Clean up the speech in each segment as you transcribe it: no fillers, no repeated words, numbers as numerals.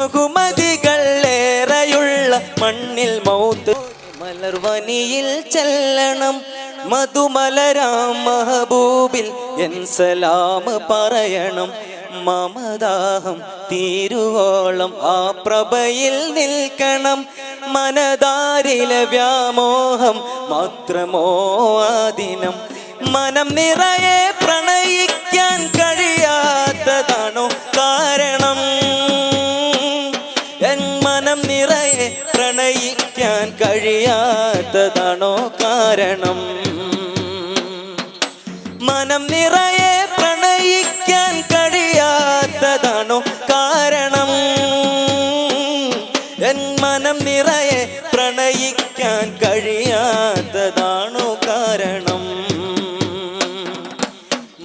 ബഹുമതികൾ ഏറെയുള്ള മണ്ണിൽ മൗത്ത് മലർവനിയിൽ ചെല്ലണം മധുമലരാം മഹബൂബിൽ എൻ സലാം പറയണം മമദാഹം തീരുവോളം ആ പ്രഭയിൽ നിൽക്കണം മനതാരിലെ വ്യാമോഹം മാത്രമോ ആ ദിനം മനം നിറയെ പ്രണയിക്കാൻ കഴിയാത്തതാണോ കാരണം എൻ മനം നിറയെ പ്രണയിക്കാൻ കഴിയാത്തതാണോ കാരണം മനം നിറയെ പ്രണയിക്കാൻ കഴിയാത്തതാണോ കാരണം എൻ മനം നിറയെ പ്രണയിക്കാൻ കഴിയാത്തതാണോ കാരണം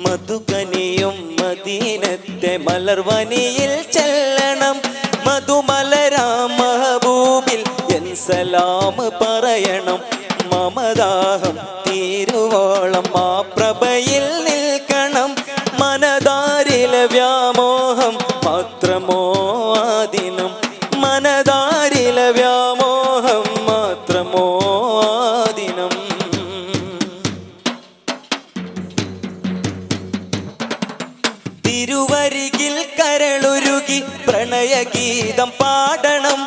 മധുകനിയും മദീനത്തെ മലർവനിയിൽ ചെല്ലണം മധുമലരാം മഹബൂബിൽ എൻ സലാം പറയണം മമദാഹം തീരുവോളം ആ പ്രഭയിൽ നിൽക്കണം മനതാരിലെ വ്യാമോഹം മാത്രമോ ആ ദിനം മനതാരിലെ വ്യാമോഹം മാത്രമോ ആ ദിനം തിരുവരികിൽ കരളുരുകി പ്രണയഗീതം പാടണം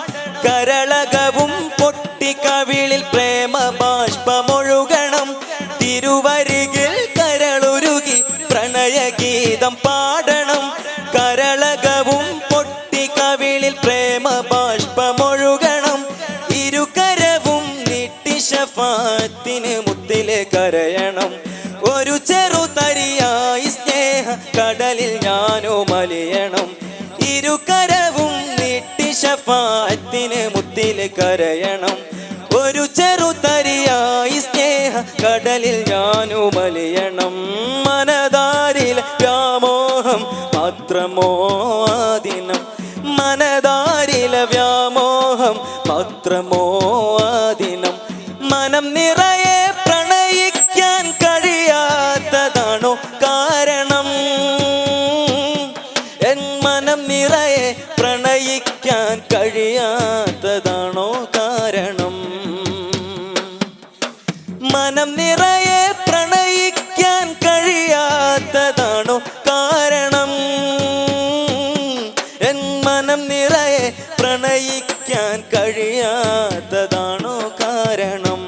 കരളകവും പൊട്ടിക്കവിളിൽ പ്രേമ ബാഷ്പമൊഴുകണം തിരുവരികിൽ കരളുരുകി പ്രണയഗീതം പാടണം കരളകവും പൊട്ടിക്കവിളിൽ പ്രേമ ബാഷ്പമൊഴുകണം ഇരുകരവും നീട്ടി ശഫാഅത്തിന് മുത്തിലെ കരയണം ഒരു ചെറുതരിയായി സ്നേഹ കടലിൽ ഞാനും അലിയണം ഇരുകരവും നീട്ടി ശഫാഅത്തിന് മുത്തിലെ കരയണം ഒരു ചെറുതരിയായി സ്നേഹ കടലിൽ ഞാനും അലിയണം മനതാരിൽ വ്യാമോഹം മാത്രമോ ആ ദിനം മനതാരിലെ വ്യാമോഹം മാത്രമോ ആ ദിനം മനം നിറയെ പ്രണയിക്കാൻ കഴിയാത്തതാണോ കാരണം എൻ മനം നിറയെ പ്രണയിക്കാൻ കഴിയാത്തതാണോ കാരണം മനം നിറയെ പ്രണയിക്കാൻ കഴിയാത്തതാണോ കാരണം എൻ മനം നിറയെ പ്രണയിക്കാൻ കഴിയാത്തതാണോ കാരണം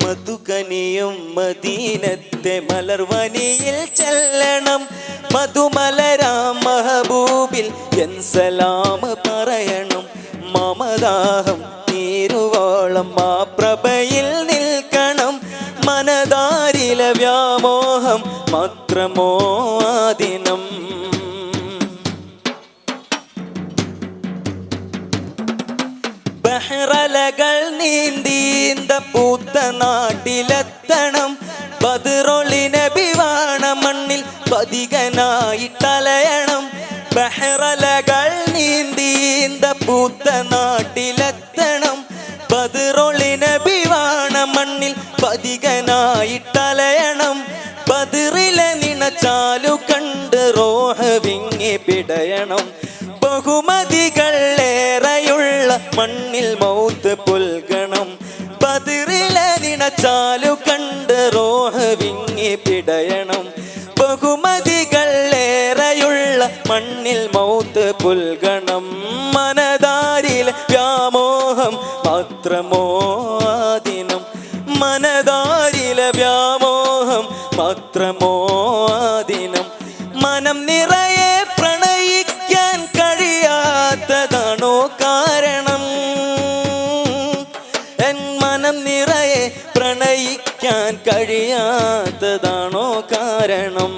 മധുകനിയും മദീനത്തെ മലർവനിയിൽ ചെല്ലണം മധുമലരാം മഹബൂബിൽ എൻ സലാം പറയണം മമദാഹം തീരുവോളം ആ പ്രഭയിൽ നിൽക്കണം മനതാരിലെ വ്യാമോഹം മാത്രമോ ആ ദിനം ബഹ്റലകൾ നീന്തീന്ത പൂത്ത നാട്ടിലെത്തണം ബദ്റൊളി നബി വാണ മണ്ണിൽ പതികനായിട്ടലയണം ബഹ്റലകൾ നീന്തീന്ത പൂത്ത നാട്ടിലെത്തണം ബദ്റൊളി നബി വാണ മണ്ണിൽ പതികനായിട്ടലയണം ബദ്റിലെ നിണച്ചാലു കണ്ട് റോഹ് വിങ്ങി പിടയണം ബഹുമതികൾ ഏറെയുള്ള മണ്ണിൽ മൗത്ത് പുൽകണം ബദ്റിലെ നിണച്ചാലു കണ്ട് റോഹ് വിങ്ങി പിടയണം ബഹുമതികൾ ഏറെയുള്ള മണ്ണിൽ മൗത്ത് പുൽകണം മനതാരിൽ വ്യാമോഹം മാത്രമോ ആ ദിനം മനതാരിലെ വ്യാമോഹം മാത്രമോ ആ ദിനം മനം നിറയെ പ്രണയിക്കാൻ കഴിയാത്തതാണോ കാരണം എൻ മനം നിറയെ പ്രണയിക്കാൻ കഴിയാത്തതാണോ കാരണം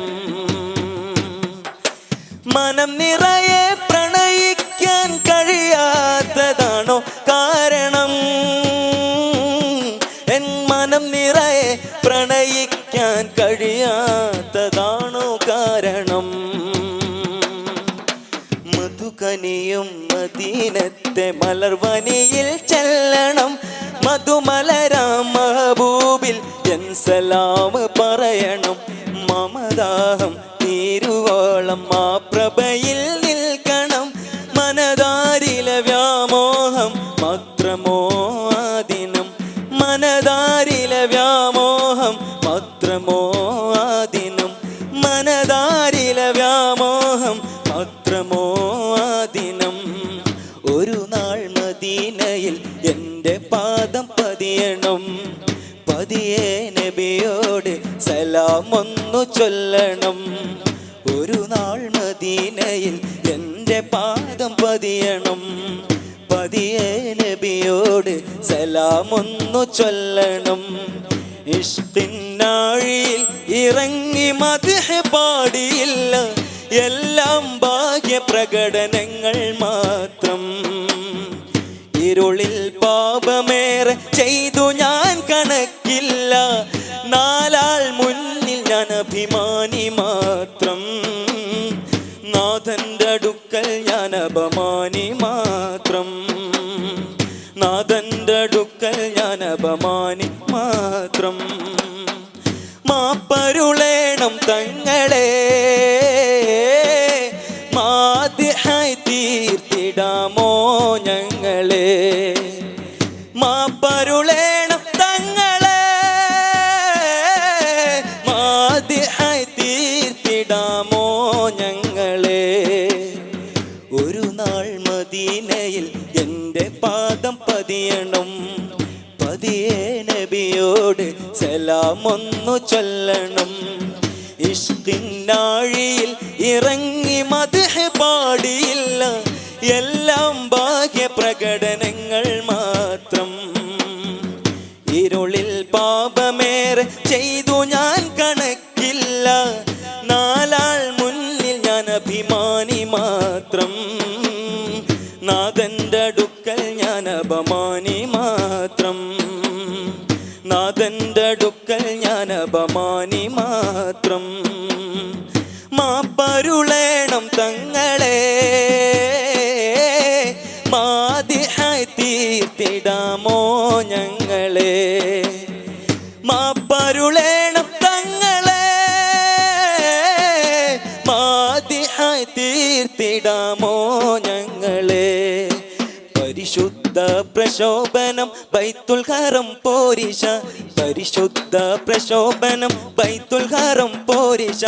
മനം നിറയെ പ്രണയിക്കാൻ കഴിയാത്തതാണോ കാരണം എൻ മനം നിറയെ പ്രണയിക്കാൻ കഴിയാത്തതാണോ കാരണം മധുകനിയും മദീനത്തെ മലർവനിയിൽ ചെല്ലണം മധുമലരാം മഹബൂബിൽ എൻ സലാം പറയണം മമദാഹം തീരുവോളം ആ പ്രഭയിൽ നിൽക്കണം മാത്രമോ ആ ദിനം. ഒരു നാൾ മദീനയിൽ എൻ്റെ പാദം പതിയണം. പതിയെ നബിയോട് സലാം ഒന്നു ചൊല്ലണം. ഒരു നാൾ മദീനയിൽ എൻ്റെ പാദം പതിയണം. പതിയെ നബിയോട് സലാം ഒന്നു ചൊല്ലണം. ഇഷ്കിന്നാഴിയിൽ ഇറങ്ങി മദ്ഹ് പാടിയില്ല, എല്ലാം ബാഹ്യ പ്രകടനങ്ങൾ മാത്രം. ഇരുളിൽ പാപമേറെ ചെയ്തു ഞാൻ കണക്കില്ല, നാലാൾ മുന്നിൽ ഞാൻ അഭിമാനി മാത്രം. നാഥന്റെ അടുക്കൽ ഞാൻ അപമാനി മാത്രം. നാഥന്റെ അടുക്കൽ ഞാൻ അപമാനി മാത്രം. മാപ്പരുളേണം തങ്ങളെ, മാദ്ഹായി തീർത്തിടാമോ ഞങ്ങളെ. മാപ്പരുളേണം തങ്ങളെ, മാദ്ഹായി തീർത്തിടാമോ ഞങ്ങളെ. ഒരു നാൾ മദീനയിൽ എൻ്റെ പാദം പതിയണം. പതിയെ നബിയോട് സലാം ഒന്നു ചൊല്ലണം. ഇഷ്കിന്നാഴിയിൽ ഇറങ്ങി മദ്ഹ് പാടിയില്ല, എല്ലാം ബാഹ്യ പ്രകടനങ്ങൾ മാത്രം. ഇരുളിൽ പാപമേറെ ചെയ്തു ഞാൻ കണക്കില്ല, നാലാൾ മുന്നിൽ ഞാൻ അഭിമാനി മാത്രം. നാഥന്റെ അടുക്കൽ ഞാൻ അപമാനി മാത്രം. നാഥന്റെ അടുക്കൽ ഞാൻ അപമാനി മാത്രം. മാപ്പരുളേണം തങ്ങളെ, മാദ്ഹായി തീർത്തിടാമോ ഞങ്ങളെ. മാപ്പരുളേണം തങ്ങളെ, മാദ്ഹായി തീർത്തിടാമോ ഞങ്ങളെ. പരിശുദ്ധ പ്രശോഭനം ബൈത്തുൽ ഹറം പോരിശ. പരിശുദ്ധ പ്രശോഭനം ബൈത്തുൽ ഹറം പോരിശ.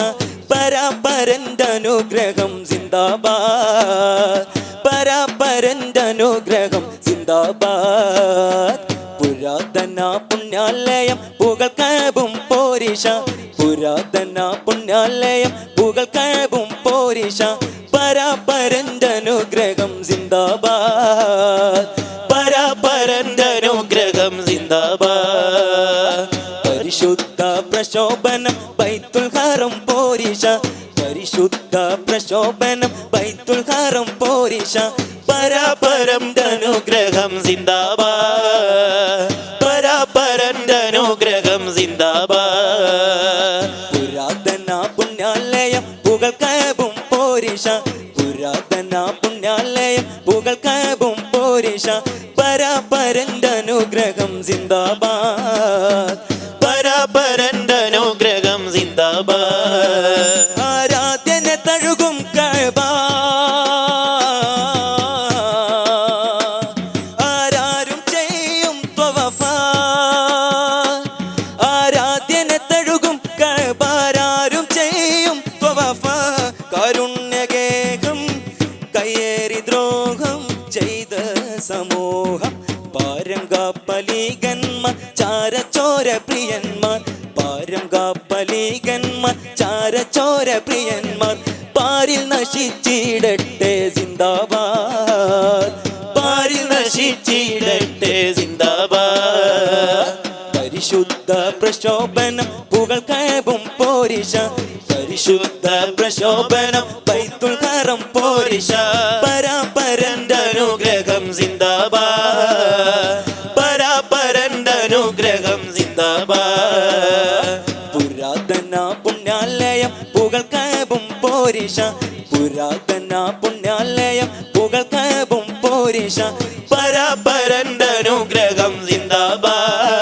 പരാപരന്റെ അനുഗ്രഹം സിന്ദാബാദ്. പരാപരന്റെ അനുഗ്രഹം സിന്ദാബാദ്. പുരാതന പുണ്യാലയം പുകൾക്കാബും പോരിശ. പുരാതന പുണ്യാലയം പുകൾക്കാബും പോരിശ. പരാപരന്റെ അനുഗ്രഹം സിന്ദാബാദ്. പരാപരന്റെ അനുഗ്രഹം സിന്ദാബാദ്. പരിശുദ്ധ പ്രശോഭനം ബൈത്തുൽ ഹറം പോരിശ. പരിശുദ്ധ പ്രശോഭനം ബൈത്തുൽ ഹറം പോരിശ. പരാപരന്റെ അനുഗ്രഹം സിന്ദാബാദ്. പരാപരന്റെ അനുഗ്രഹം സിന്ദാബാദ്. പുരാതന പുണ്യാലയം പുകൾക്കാബും പോരിശ. പുരാതന പുണ്യാലയം പുകൾക്കാബും പോരിശ. പരാപരന്റെ അനുഗ്രഹം സിന്ദാബാദ്. പരാപരന്റെ അനുഗ്രഹം സിന്ദാബാദ്. ആരാധ്യനെ തഴുകും കഅബ, ആരാരും ചെയ്യും ത്വവഫ. ആരാധ്യനെ തഴുകും കഅബ, ആരാരും ചെയ്യും ത്വവഫ. കാരുണ്യഗേഹം കയ്യേറി ദ്രോഹം ചെയ്ത സമൂഹം. പാരംഗാപ്പലീകന്മാർ ചാരച്ചോര പ്രിയന്മാർ. പാരംഗാപ്പലീകന്മാർ ചാരച്ചോര പ്രിയന്മാർ. പാരിൽ നശിച്ചിടട്ടെ സിന്ദാബാദ്. പാരിൽ നശിച്ചിടട്ടെ സിന്ദാബാദ്. പരിശുദ്ധ പ്രശോഭനം പുകൾക്കാബും പോരിശ. പരിശുദ്ധ പ്രശോഭനം ബൈത്തുൽ ഹറം പോരിശ. പരാപരന്റെ അനുഗ്രഹം സിന്ദാബാദ്. പരാപരന്റെ അനുഗ്രഹം സിന്ദാബാദ്. പുരാതന പുണ്യാലയം പുകൾക്കാബും പോരിശ. പുരാതന പുണ്യാലയം പുകൾക്കാബും പോരിശ. പരാപരന്റെ അനുഗ്രഹം സിന്ദാബാദ്.